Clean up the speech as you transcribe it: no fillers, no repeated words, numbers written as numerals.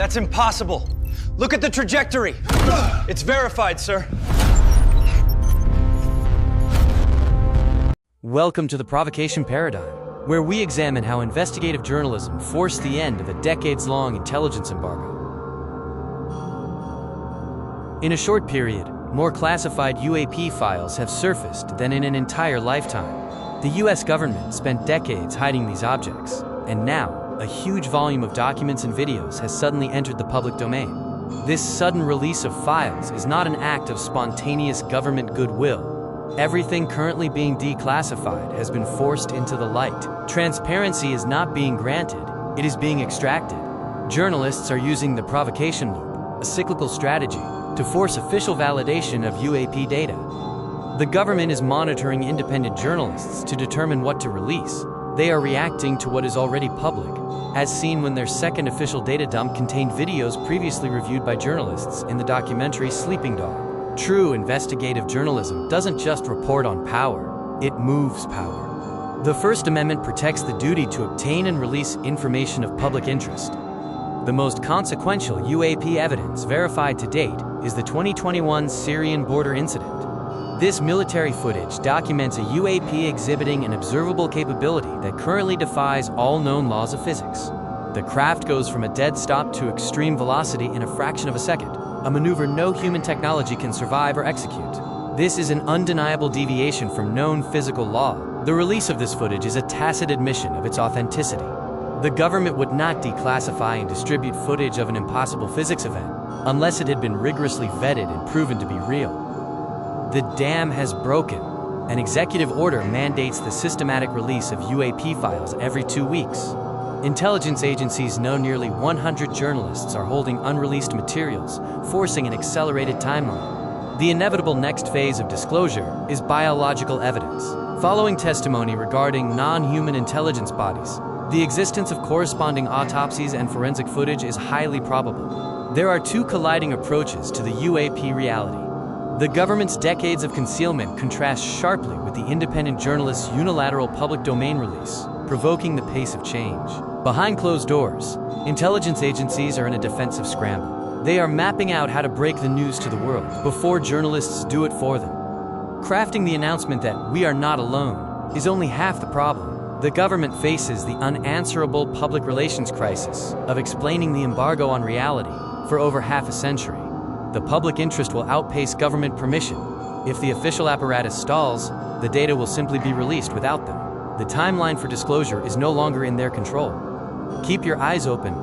That's impossible. Look at the trajectory. It's verified, sir. Welcome to the Provocation Paradigm, where we examine how investigative journalism forced the end of a decades-long intelligence embargo. In a short period, more classified UAP files have surfaced than in an entire lifetime. The US government spent decades hiding these objects, and now, a huge volume of documents and videos has suddenly entered the public domain. This sudden release of files is not an act of spontaneous government goodwill. Everything currently being declassified has been forced into the light. Transparency is not being granted, it is being extracted. Journalists are using the Provocation Loop, a cyclical strategy, to force official validation of UAP data. The government is monitoring independent journalists to determine what to release. They are reacting to what is already public, as seen when their second official data dump contained videos previously reviewed by journalists in the documentary Sleeping Dog. True investigative journalism doesn't just report on power, it moves power. The First Amendment protects the duty to obtain and release information of public interest. The most consequential UAP evidence verified to date is the 2021 Syrian Border Incident. This military footage documents a UAP exhibiting an observable capability that currently defies all known laws of physics. The craft goes from a dead stop to extreme velocity in a fraction of a second, a maneuver no human technology can survive or execute. This is an undeniable deviation from known physical law. The release of this footage is a tacit admission of its authenticity. The government would not declassify and distribute footage of an impossible physics event unless it had been rigorously vetted and proven to be real. The dam has broken. An executive order mandates the systematic release of UAP files every 2 weeks. Intelligence agencies know nearly 100 journalists are holding unreleased materials, forcing an accelerated timeline. The inevitable next phase of disclosure is biological evidence. Following testimony regarding non-human intelligence bodies, the existence of corresponding autopsies and forensic footage is highly probable. There are two colliding approaches to the UAP reality. The government's decades of concealment contrast sharply with the independent journalists' unilateral public domain release, provoking the pace of change. Behind closed doors, intelligence agencies are in a defensive scramble. They are mapping out how to break the news to the world before journalists do it for them. Crafting the announcement that we are not alone is only half the problem. The government faces the unanswerable public relations crisis of explaining the embargo on reality for over half a century. The public interest will outpace government permission. If the official apparatus stalls, the data will simply be released without them. The timeline for disclosure is no longer in their control. Keep your eyes open